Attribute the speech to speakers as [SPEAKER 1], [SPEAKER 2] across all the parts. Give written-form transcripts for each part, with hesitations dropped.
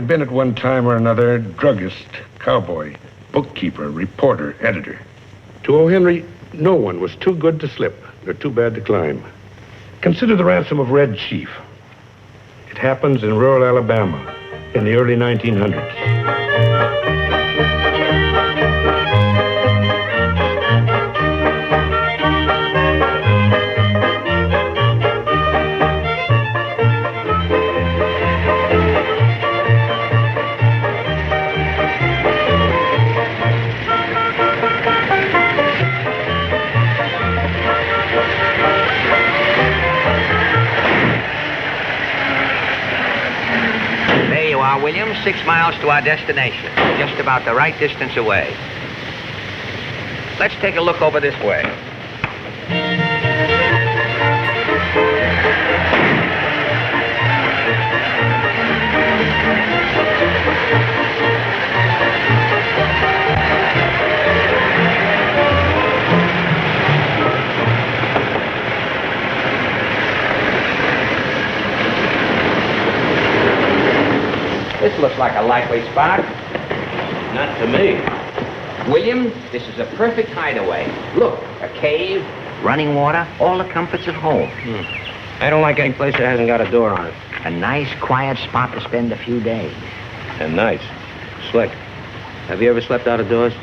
[SPEAKER 1] had been at one time or another druggist, cowboy, bookkeeper, reporter, editor. To O. Henry, no one was too good to slip or too bad to climb. Consider the ransom of Red Chief. It happens in rural Alabama in the early 1900s.
[SPEAKER 2] William, 6 miles to our destination, just about the right distance away. Let's take a look over this way. This looks like a likely spot.
[SPEAKER 3] Not to me.
[SPEAKER 2] William, this is a perfect hideaway. Look, a cave, running water, all the comforts of home.
[SPEAKER 3] I don't like any place that hasn't got a door on it.
[SPEAKER 2] A nice, quiet spot to spend a few days.
[SPEAKER 3] And nice. Slick, have you ever slept out of doors?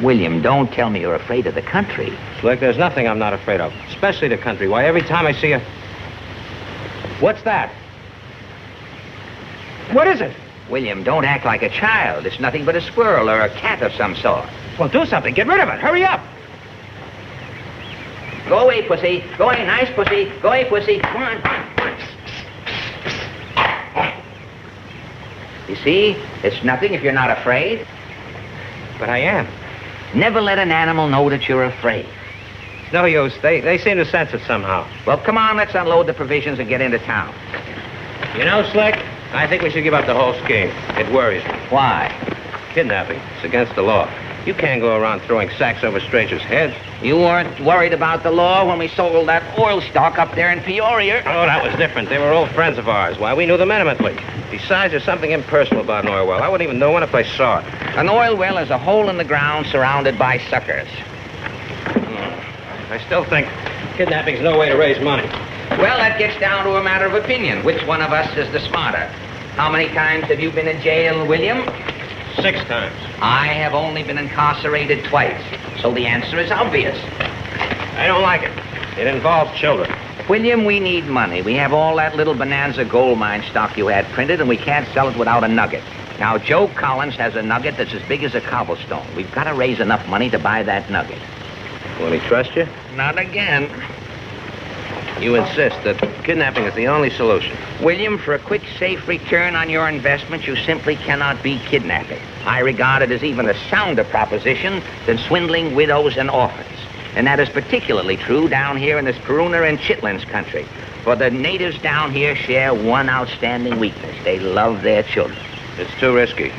[SPEAKER 2] William, don't tell me you're afraid of the country.
[SPEAKER 3] Slick, there's nothing I'm not afraid of, especially the country. Why, every time I see a... What's that? What is it?
[SPEAKER 2] William, don't act like a child. It's nothing but a squirrel or a cat of some sort.
[SPEAKER 3] Well, do something. Get rid of it. Hurry up.
[SPEAKER 2] Go away, pussy. Go away, nice pussy. Go away, pussy. Come on. You see, it's nothing if you're not afraid.
[SPEAKER 3] But I am.
[SPEAKER 2] Never let an animal know that you're afraid.
[SPEAKER 3] No use. They seem to sense it somehow.
[SPEAKER 2] Well, come on, let's unload the provisions and get into town.
[SPEAKER 3] You know, Slick, I think we should give up the whole scheme. It worries me.
[SPEAKER 2] Why?
[SPEAKER 3] Kidnapping. It's against the law. You can't go around throwing sacks over strangers' heads.
[SPEAKER 2] You weren't worried about the law when we sold that oil stock up there in Peoria.
[SPEAKER 3] Oh, that was different. They were old friends of ours. Why, we knew them intimately. Besides, there's something impersonal about an oil well. I wouldn't even know one if I saw it.
[SPEAKER 2] An oil well is a hole in the ground surrounded by suckers.
[SPEAKER 3] I still think kidnapping's no way to raise money.
[SPEAKER 2] Well, that gets down to a matter of opinion. Which one of us is the smarter? How many times have you been in jail, William?
[SPEAKER 3] 6 times.
[SPEAKER 2] I have only been incarcerated twice, so the answer is obvious.
[SPEAKER 3] I don't like it. It involves children.
[SPEAKER 2] William, we need money. We have all that little bonanza gold mine stock you had printed, and we can't sell it without a nugget. Now, Joe Collins has a nugget that's as big as a cobblestone. We've got to raise enough money to buy that nugget.
[SPEAKER 3] Will he trust you?
[SPEAKER 2] Not again.
[SPEAKER 3] You insist that kidnapping is the only solution.
[SPEAKER 2] William, for a quick, safe return on your investment, you simply cannot be kidnapping. I regard it as even a sounder proposition than swindling widows and orphans. And that is particularly true down here in this Karuna and Chitlins country. For the natives down here share one outstanding weakness. They love their children.
[SPEAKER 3] It's too risky.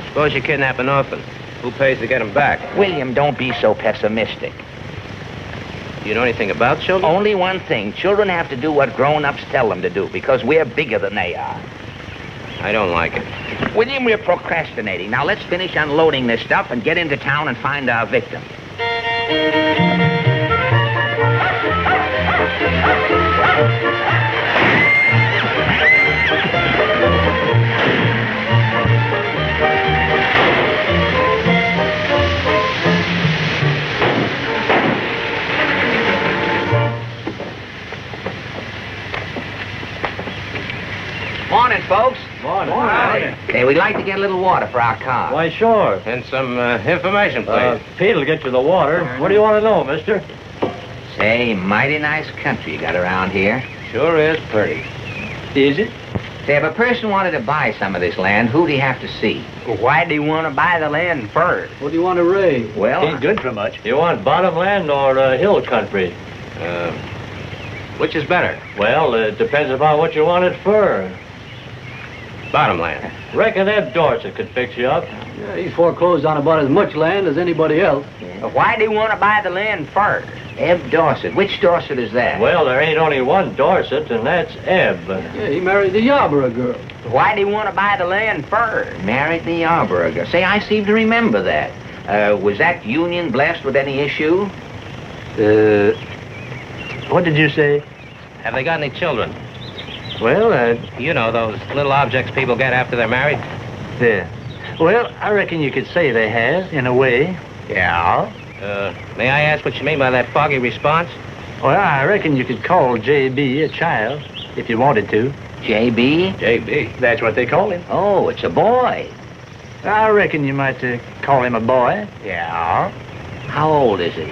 [SPEAKER 3] Suppose you kidnap an orphan. Who pays to get him back?
[SPEAKER 2] William, don't be so pessimistic.
[SPEAKER 3] Do you know anything about children?
[SPEAKER 2] Only one thing. Children have to do what grown-ups tell them to do because we're bigger than they are.
[SPEAKER 3] I don't like it.
[SPEAKER 2] William, we're procrastinating. Now let's finish unloading this stuff and get into town and find our victim. Morning, folks.
[SPEAKER 4] Morning.
[SPEAKER 2] Hey, we'd like to get a little water for our car.
[SPEAKER 4] Why, sure.
[SPEAKER 3] And some information, please.
[SPEAKER 4] Pete'll get you the water. What do you want to know, mister?
[SPEAKER 2] Say, mighty nice country you got around here.
[SPEAKER 3] Sure is pretty.
[SPEAKER 4] Is it?
[SPEAKER 2] Say, if a person wanted to buy some of this land, who'd he have to see?
[SPEAKER 5] Why do you want to buy the land first?
[SPEAKER 4] What do you want to raise?
[SPEAKER 2] Well,
[SPEAKER 5] Ain't good for much.
[SPEAKER 4] You want bottomland or hill country?
[SPEAKER 3] Which is better?
[SPEAKER 4] Well, it depends upon what you want it for.
[SPEAKER 3] Bottom land.
[SPEAKER 4] Reckon Ed Dorset could fix you up.
[SPEAKER 6] Yeah, he's foreclosed on about as much land as anybody else.
[SPEAKER 5] Why do you want to buy the land first?
[SPEAKER 2] Eb Dorset. Which Dorset is that?
[SPEAKER 4] Well, there ain't only one Dorset, and that's Eb.
[SPEAKER 6] Yeah, he married the Yarborough girl.
[SPEAKER 5] Why do you want to buy the land first?
[SPEAKER 2] Married the Yarborough girl. Say, I seem to remember that. Was that union blessed with any issue?
[SPEAKER 4] What did you say?
[SPEAKER 3] Have they got any children?
[SPEAKER 4] Well,
[SPEAKER 3] You know, those little objects people get after they're married?
[SPEAKER 4] yeah. Well, I reckon you could say they have, in a way.
[SPEAKER 5] Yeah.
[SPEAKER 3] May I ask what you mean by that foggy response?
[SPEAKER 4] Well, I reckon you could call J.B. a child, if you wanted to.
[SPEAKER 2] J.B.?
[SPEAKER 3] J.B.
[SPEAKER 4] That's what they call him.
[SPEAKER 2] Oh, it's a boy.
[SPEAKER 4] I reckon you might call him a boy.
[SPEAKER 5] Yeah.
[SPEAKER 2] How old is he?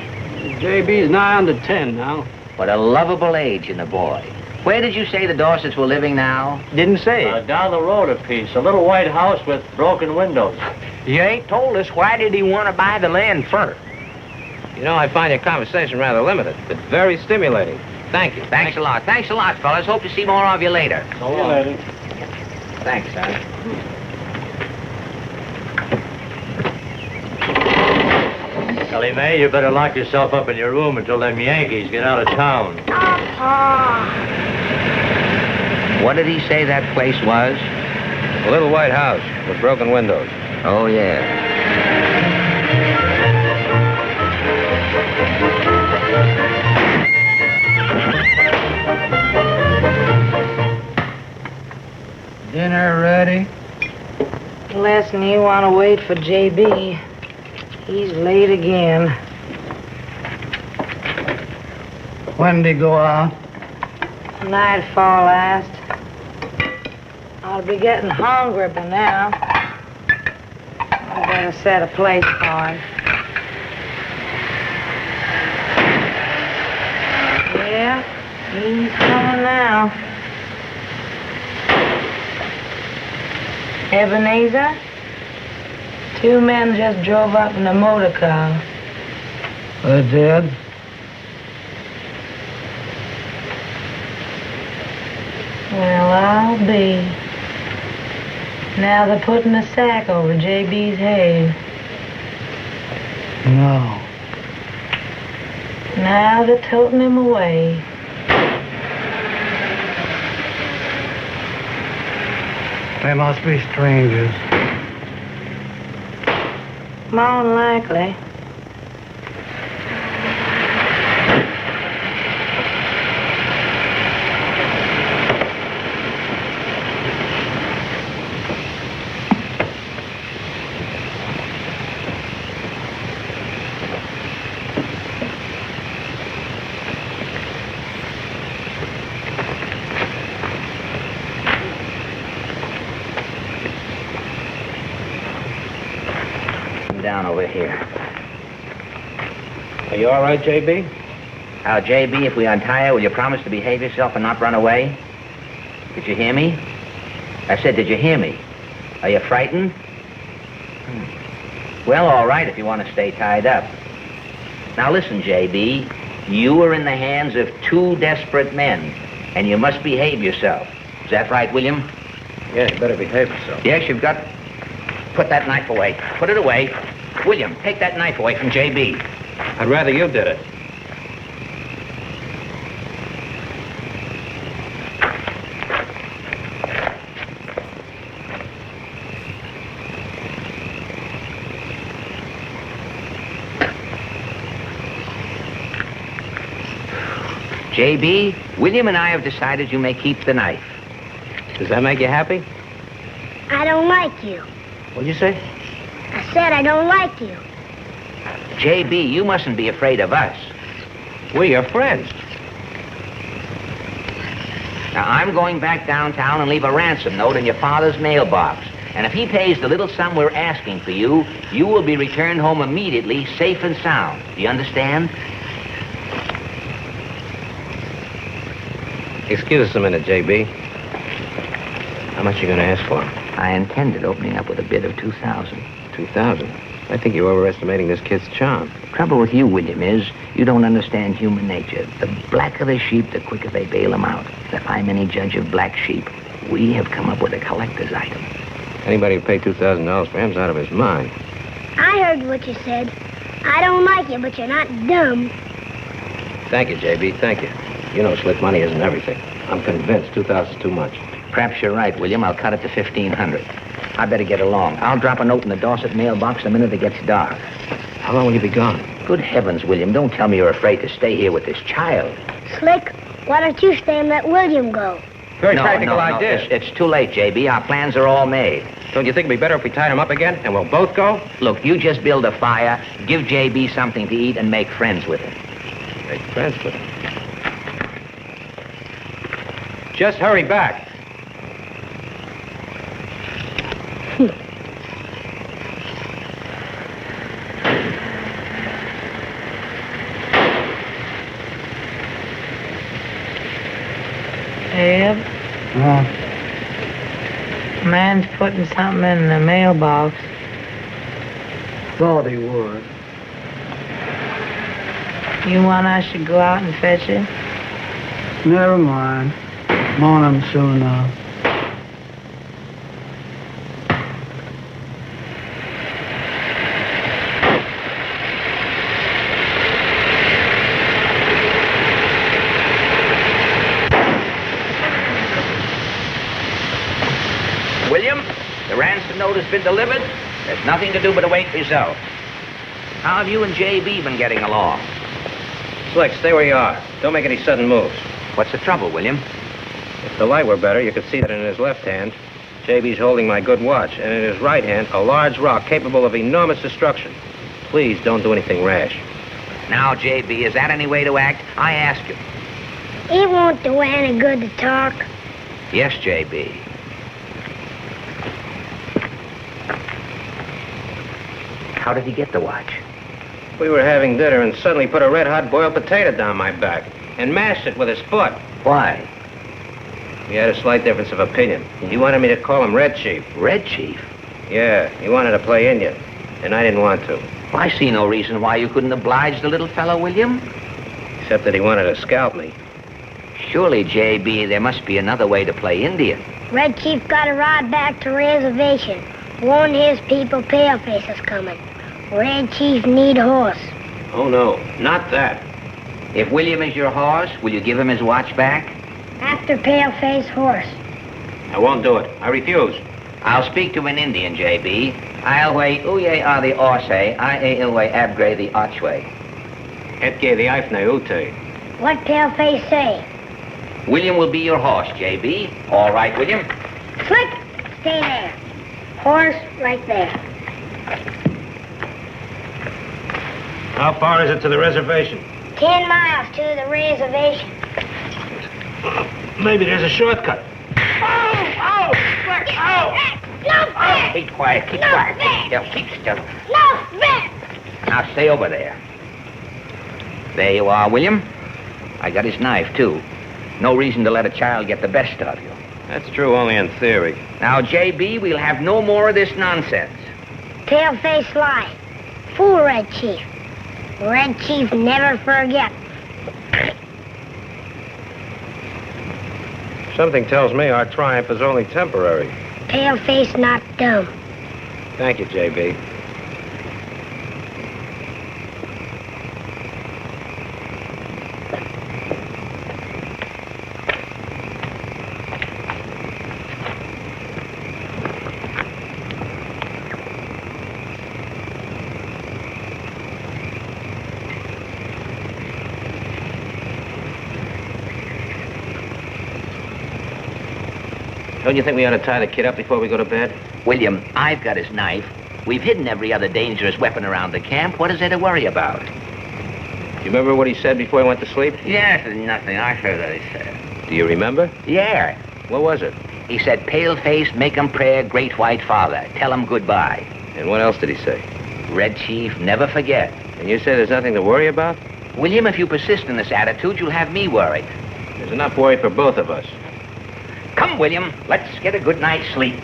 [SPEAKER 6] JB's nigh on to 10 now.
[SPEAKER 2] What a lovable age in a boy. Where did you say the Dorsets were living now?
[SPEAKER 4] Didn't say.
[SPEAKER 5] Down the road a piece, a little white house with broken windows. You ain't told us why did he want to buy the land first?
[SPEAKER 3] You know, I find your conversation rather limited, but very stimulating. Thank you.
[SPEAKER 2] Thanks a lot. Thanks a lot, fellas. Hope to see more of you later.
[SPEAKER 5] See you later.
[SPEAKER 2] Thanks, son.
[SPEAKER 4] Ellie Mae, you better lock yourself up in your room until them Yankees get out of town.
[SPEAKER 2] What did he say that place was?
[SPEAKER 3] A little white house with broken windows.
[SPEAKER 2] Oh, yeah.
[SPEAKER 6] Dinner ready?
[SPEAKER 7] Listen, you want to wait for J.B. He's late again.
[SPEAKER 6] When did he go out?
[SPEAKER 7] Nightfall last. I'll be getting hungry by now. I better set a place for him. Yeah, he's coming now. Ebenezer? 2 men just drove up in a motor car.
[SPEAKER 6] They're dead.
[SPEAKER 7] Well, I'll be. Now they're putting a sack over J.B.'s head.
[SPEAKER 6] No.
[SPEAKER 7] Now they're toting him away.
[SPEAKER 6] They must be strangers.
[SPEAKER 7] More than likely.
[SPEAKER 2] Down over here.
[SPEAKER 3] Are you all right, J.B.?
[SPEAKER 2] Now, J.B., if we untie you, will you promise to behave yourself and not run away? Did you hear me? I said, did you hear me? Are you frightened? Well, all right, if you want to stay tied up. Now, listen, J.B., you are in the hands of 2 desperate men, and you must behave yourself. Is that right, William?
[SPEAKER 3] Yeah, you better behave yourself.
[SPEAKER 2] Yes, you've got... Put that knife away. Put it away. William, take that knife away from J.B.
[SPEAKER 3] I'd rather you did it.
[SPEAKER 2] J.B., William and I have decided you may keep the knife.
[SPEAKER 3] Does that make you happy?
[SPEAKER 8] I don't like you.
[SPEAKER 3] What'd you say?
[SPEAKER 8] I said I don't like you.
[SPEAKER 2] J.B., you mustn't be afraid of us.
[SPEAKER 3] We're your friends.
[SPEAKER 2] Now, I'm going back downtown and leave a ransom note in your father's mailbox. And if he pays the little sum we're asking for you, you will be returned home immediately, safe and sound. Do you understand?
[SPEAKER 3] Excuse us a minute, J.B. How much are you going to ask for?
[SPEAKER 2] I intended opening up with a bid of 2,000.
[SPEAKER 3] 2,000. I think you're overestimating this kid's charm.
[SPEAKER 2] The trouble with you, William, is you don't understand human nature. The blacker the sheep, the quicker they bail them out. If I'm any judge of black sheep, We have come up with a collector's item.
[SPEAKER 3] Anybody who paid $2,000 for him's out of his mind.
[SPEAKER 8] I heard what you said. I don't like you, but you're not dumb.
[SPEAKER 3] Thank you, J.B., thank you. You know slick money isn't everything. I'm convinced 2,000's too much.
[SPEAKER 2] Perhaps you're right, William. I'll cut it to 1,500. I better get along. I'll drop a note in the Dorset mailbox the minute it gets dark.
[SPEAKER 3] How long will you be gone?
[SPEAKER 2] Good heavens, William, don't tell me you're afraid to stay here with this child.
[SPEAKER 8] Slick, why don't you stay and let William go?
[SPEAKER 3] Very
[SPEAKER 2] No,
[SPEAKER 3] practical
[SPEAKER 2] no,
[SPEAKER 3] idea.
[SPEAKER 2] It's too late, J.B. Our plans are all made.
[SPEAKER 3] Don't you think it'd be better if we tied him up again and we'll both go?
[SPEAKER 2] Look, you just build a fire, give J.B. something to eat, and make friends with him.
[SPEAKER 3] Make friends with him. Just hurry back.
[SPEAKER 7] Eb, man's putting something in the mailbox.
[SPEAKER 6] Thought he would.
[SPEAKER 7] You want I should go out and fetch it?
[SPEAKER 6] Never mind. I'm on him soon enough.
[SPEAKER 2] William, the ransom note has been delivered. There's nothing to do but await results. How have you and J.B. been getting along?
[SPEAKER 3] Slick, stay where you are. Don't make any sudden moves.
[SPEAKER 2] What's the trouble, William?
[SPEAKER 3] If the light were better, you could see that in his left hand, J.B.'s holding my good watch, and in his right hand, a large rock capable of enormous destruction. Please don't do anything rash.
[SPEAKER 2] Now, J.B., is that any way to act? I ask you.
[SPEAKER 8] It won't do any good to talk.
[SPEAKER 2] Yes, J.B. How did he get the watch?
[SPEAKER 3] We were having dinner and suddenly put a red-hot boiled potato down my back and mashed it with his foot.
[SPEAKER 2] Why?
[SPEAKER 3] We had a slight difference of opinion. He wanted me to call him Red Chief.
[SPEAKER 2] Red Chief?
[SPEAKER 3] Yeah, he wanted to play Indian, and I didn't want to.
[SPEAKER 2] Well, I see no reason why you couldn't oblige the little fellow, William.
[SPEAKER 3] Except that he wanted to scalp me.
[SPEAKER 2] Surely, J.B., there must be another way to play Indian.
[SPEAKER 8] Red Chief got to ride back to reservation. Warn his people Paleface is coming. Red Chief need a horse.
[SPEAKER 3] Oh, no, not that.
[SPEAKER 2] If William is your horse, will you give him his watch back?
[SPEAKER 8] After Paleface horse.
[SPEAKER 3] I won't do it. I refuse.
[SPEAKER 2] I'll speak to an Indian, J.B. I'll way uye a the orse, I ilway abgray the archway.
[SPEAKER 3] Etge the ifne ute.
[SPEAKER 8] What Paleface say?
[SPEAKER 2] William will be your horse, J.B. All right, William?
[SPEAKER 8] Slick, stay there. Horse right there.
[SPEAKER 3] How far is it to the reservation?
[SPEAKER 8] 10 miles to the reservation.
[SPEAKER 3] Maybe there's a shortcut.
[SPEAKER 8] Oh! Slick! Oh! No fair!
[SPEAKER 2] Be quiet, keep
[SPEAKER 8] No,
[SPEAKER 2] quiet.
[SPEAKER 8] there.
[SPEAKER 2] Keep still.
[SPEAKER 8] No fair!
[SPEAKER 2] Now stay over there. There you are, William. I got his knife, too. No reason to let a child get the best of you.
[SPEAKER 3] That's true only in theory.
[SPEAKER 2] Now, J.B., we'll have no more of this nonsense.
[SPEAKER 8] Paleface lie. Fool Red Chief. Red Chief never forget.
[SPEAKER 3] Something tells me our triumph is only temporary.
[SPEAKER 8] Paleface not dumb.
[SPEAKER 3] Thank you, J.B. Don't you think we ought to tie the kid up before we go to bed?
[SPEAKER 2] William, I've got his knife. We've hidden every other dangerous weapon around the camp. What is there to worry about?
[SPEAKER 3] You remember what he said before he went to sleep?
[SPEAKER 2] Yes, nothing. I heard what he said.
[SPEAKER 3] Do you remember?
[SPEAKER 2] Yeah.
[SPEAKER 3] What was it?
[SPEAKER 2] He said, pale-face, make 'em prayer, great white father. Tell 'em goodbye.
[SPEAKER 3] And what else did he say?
[SPEAKER 2] Red Chief, never forget.
[SPEAKER 3] And you say there's nothing to worry about?
[SPEAKER 2] William, if you persist in this attitude, you'll have me worried.
[SPEAKER 3] There's enough worry for both of us.
[SPEAKER 2] Come, William, let's get a good night's sleep.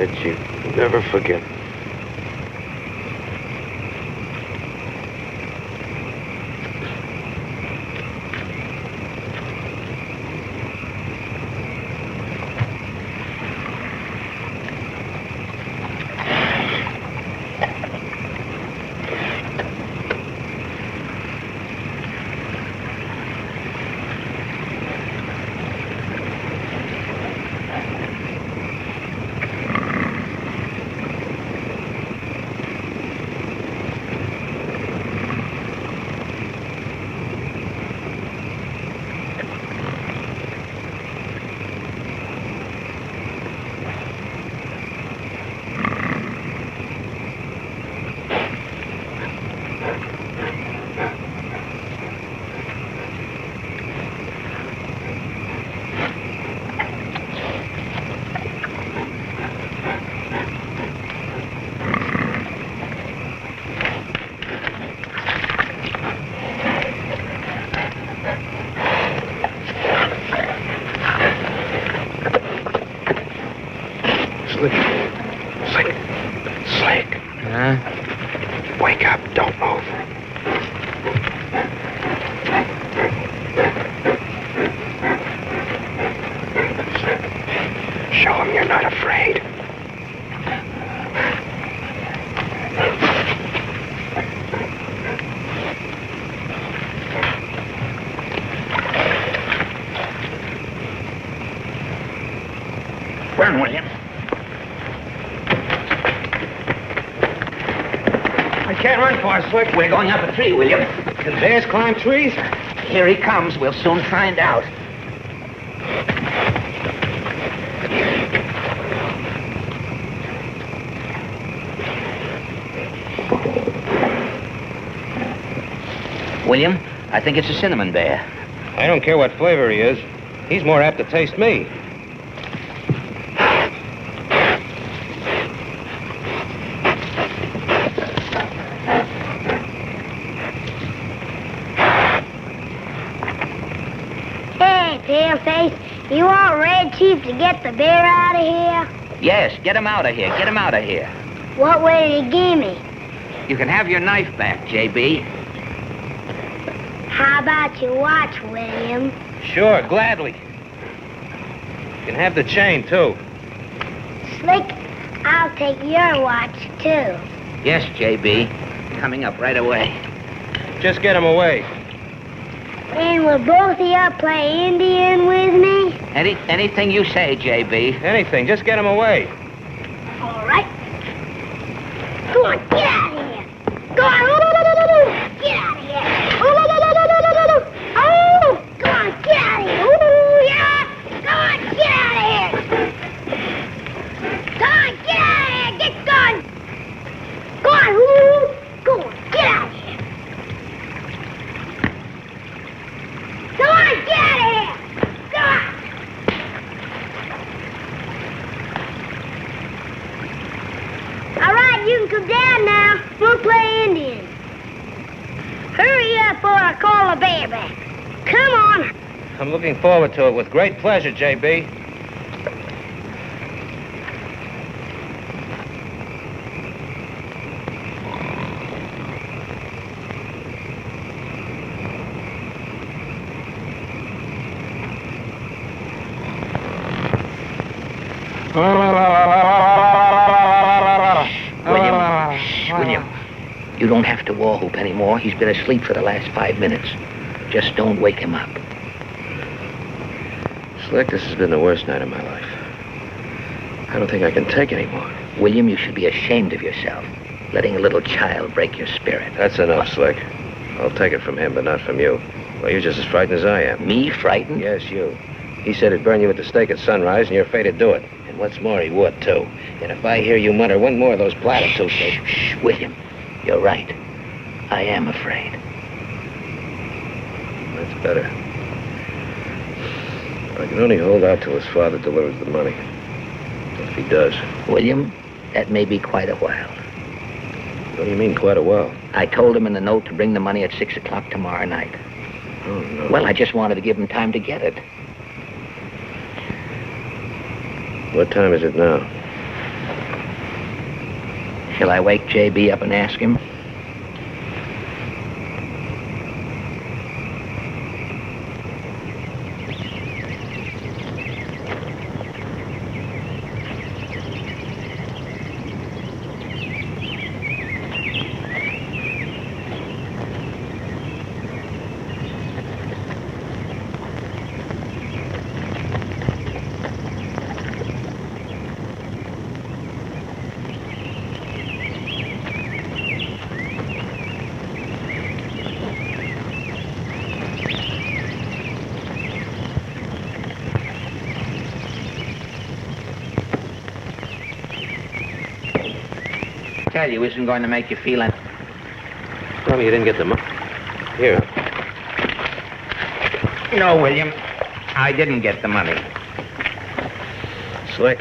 [SPEAKER 1] that you never forget. Slick.
[SPEAKER 2] Huh?
[SPEAKER 1] Wake up. Don't move. Show him you're not afraid.
[SPEAKER 2] Run, William.
[SPEAKER 3] I can't run far, Slick.
[SPEAKER 2] We're going up a tree, William.
[SPEAKER 3] Can bears climb trees?
[SPEAKER 2] Here he comes. We'll soon find out. William, I think it's a cinnamon bear.
[SPEAKER 3] I don't care what flavor he is. He's more apt to taste me.
[SPEAKER 8] Hey, Paleface, you want Red Chief to get the bear out of here?
[SPEAKER 2] Yes, get him out of here. Get him out of here.
[SPEAKER 8] What will you give me?
[SPEAKER 2] You can have your knife back, J.B.
[SPEAKER 8] How about your watch, William?
[SPEAKER 3] Sure, gladly. You can have the chain, too.
[SPEAKER 8] Slick, I'll take your watch, too.
[SPEAKER 2] Yes, J.B. Coming up right away.
[SPEAKER 3] Just get him away.
[SPEAKER 8] And will both of you play Indian with me?
[SPEAKER 2] Anything you say, J.B.
[SPEAKER 3] Anything, just get him away.
[SPEAKER 8] All right. Go on, get out of here. Go on. Get out of here. Oh, go on, get out of here. Ooh, yeah. Go on, get out of here. Go on, get out of here. Get going. Go on, ooh. Go on, get out of here. Go on, get out of here. Go on. All right, you can come down now. We'll play Indian. Hurry up or I'll call the bear back. Come on.
[SPEAKER 3] I'm looking forward to it with great pleasure, J.B.
[SPEAKER 2] William, you don't have to war whoop anymore. He's been asleep for the last 5 minutes. Just don't wake him up.
[SPEAKER 3] Slick, this has been the worst night of my life. I don't think I can take any more.
[SPEAKER 2] William, you should be ashamed of yourself, letting a little child break your spirit.
[SPEAKER 3] That's enough, Slick. I'll take it from him, but not from you. Well, you're just as frightened as I am.
[SPEAKER 2] Me frightened?
[SPEAKER 3] Yes, you. He said he'd burn you at the stake at sunrise, and you're afraid to do it. And what's more, he would, too. And if I hear you mutter one more of those platitudes...
[SPEAKER 2] Shh, William. You're right. I am afraid.
[SPEAKER 3] That's better. I can only hold out till his father delivers the money. If he does.
[SPEAKER 2] William, that may be quite a while.
[SPEAKER 3] What do you mean, quite a while?
[SPEAKER 2] I told him in the note to bring the money at 6 o'clock tomorrow night.
[SPEAKER 3] Oh, no.
[SPEAKER 2] Well, I just wanted to give him time to get it.
[SPEAKER 3] What time is it now?
[SPEAKER 2] Shall I wake J.B. up and ask him? Tell you isn't going to make you feel any...
[SPEAKER 3] Tell me you didn't get the money. Here.
[SPEAKER 2] No, William. I didn't get the money.
[SPEAKER 3] Slick.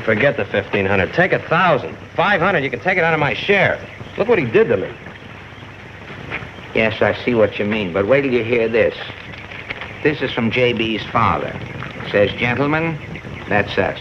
[SPEAKER 3] Forget the 1,500. Take 1,000. 500, you can take it out of my share. Look what he did to me.
[SPEAKER 2] Yes, I see what you mean, but wait till you hear this. This is from J.B.'s father. It says, "Gentlemen, that's us.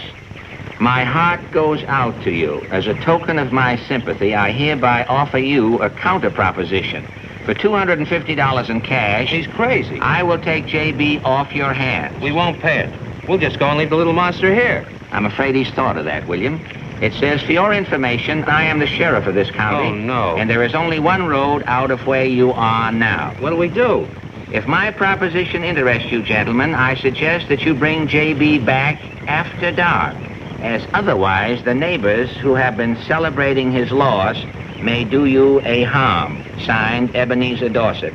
[SPEAKER 2] My heart goes out to you. As a token of my sympathy, I hereby offer you a counter proposition. For $250 in cash..."
[SPEAKER 3] He's crazy.
[SPEAKER 2] "I will take J.B. off your hands."
[SPEAKER 3] We won't pay it. We'll just go and leave the little monster here.
[SPEAKER 2] I'm afraid he's thought of that, William. It says, "For your information, I am the sheriff of this county."
[SPEAKER 3] Oh, no.
[SPEAKER 2] "And there is only one road out of where you are now.
[SPEAKER 3] What do we do?
[SPEAKER 2] If my proposition interests you, gentlemen, I suggest that you bring J.B. back after dark, as otherwise the neighbors who have been celebrating his loss may do you a harm." Signed, Ebenezer Dorset.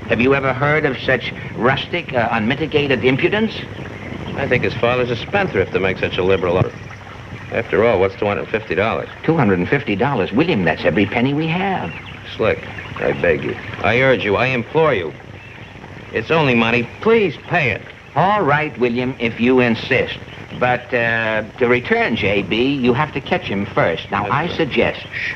[SPEAKER 2] Have you ever heard of such rustic, unmitigated impudence?
[SPEAKER 3] I think his father's a spendthrift to make such a liberal offer. After all, what's $250?
[SPEAKER 2] $250, William, that's every penny we have.
[SPEAKER 3] Slick, I beg you. I urge you. I implore you. It's only money. Please pay it.
[SPEAKER 2] All right, William, if you insist. But to return J.B., you have to catch him first. Now, I suggest... Shh.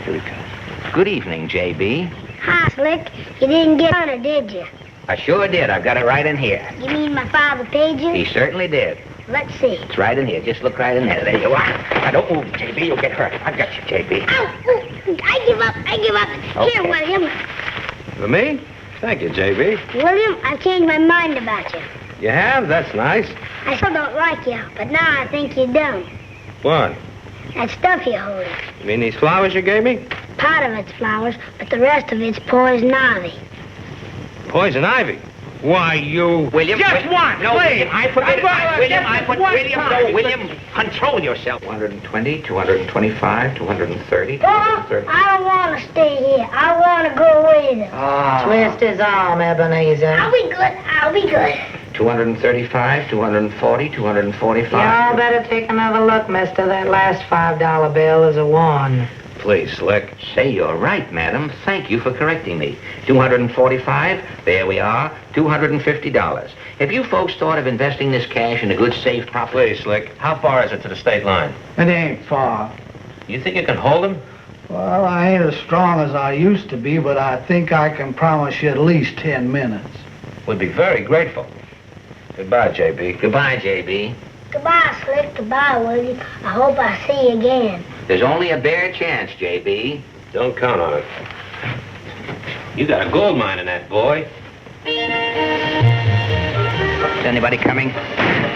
[SPEAKER 3] Here he comes.
[SPEAKER 2] Good evening, J.B.
[SPEAKER 8] Hi, Slick. You didn't get on it, did you?
[SPEAKER 2] I sure did. I've got it right in here.
[SPEAKER 8] You mean my father paid you?
[SPEAKER 2] He certainly did.
[SPEAKER 8] Let's see.
[SPEAKER 2] It's right in here. Just look right in there. There you are. Now, don't move, J.B. You'll get hurt. I've got you, J.B.
[SPEAKER 8] Ow! Ooh, I give up. I give up.
[SPEAKER 2] Okay.
[SPEAKER 8] Here, William.
[SPEAKER 3] For me? Thank you, J.B.
[SPEAKER 8] William, I've changed my mind about you.
[SPEAKER 3] You have? That's nice.
[SPEAKER 8] I still don't like you, but now I think you're dumb.
[SPEAKER 3] What?
[SPEAKER 8] That stuff you're holding.
[SPEAKER 3] You mean these flowers you gave me?
[SPEAKER 8] Part of it's flowers, but the rest of it's poison ivy.
[SPEAKER 3] Poison ivy? Why, you...
[SPEAKER 2] William,
[SPEAKER 5] Just one,
[SPEAKER 2] No,
[SPEAKER 5] please.
[SPEAKER 2] William, I forbid it. William, I put...
[SPEAKER 5] one
[SPEAKER 2] William,
[SPEAKER 5] time.
[SPEAKER 2] no, William, control yourself. 220, 225, 230,
[SPEAKER 8] Oh, I don't want to stay here. I want to go away then.
[SPEAKER 7] Twist his arm, Ebenezer.
[SPEAKER 8] I'll be good. I'll be good.
[SPEAKER 2] 235, 240, 245.
[SPEAKER 7] Y'all better take another look, mister. That last $5 bill is a one.
[SPEAKER 3] Please, Slick.
[SPEAKER 2] Say you're right, madam. Thank you for correcting me. 245, there we are, $250. Have you folks thought of investing this cash in a good, safe property?
[SPEAKER 3] Please, Slick. How far is it to the state line?
[SPEAKER 6] It ain't far.
[SPEAKER 3] You think you can hold him?
[SPEAKER 6] Well, I ain't as strong as I used to be, but I think I can promise you at least 10 minutes.
[SPEAKER 3] We'd be very grateful. Goodbye, J.B.
[SPEAKER 2] Goodbye, J.B.
[SPEAKER 8] Goodbye, Slick. Goodbye, William. I hope I see you again.
[SPEAKER 2] There's only a bare chance, J.B.
[SPEAKER 3] Don't count on it. You got a gold mine in that, boy.
[SPEAKER 2] Is anybody coming?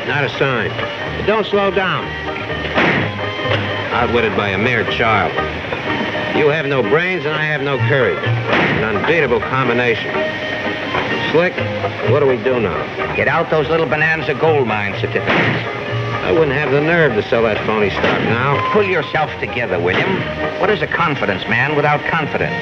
[SPEAKER 3] Not a sign. But don't slow down. Outwitted by a mere child. You have no brains and I have no courage. An unbeatable combination. Slick, what do we do now?
[SPEAKER 2] Get out those little bonanza gold mine certificates.
[SPEAKER 3] I wouldn't have the nerve to sell that phony stock now.
[SPEAKER 2] Pull yourself together, William. What is a confidence man without confidence?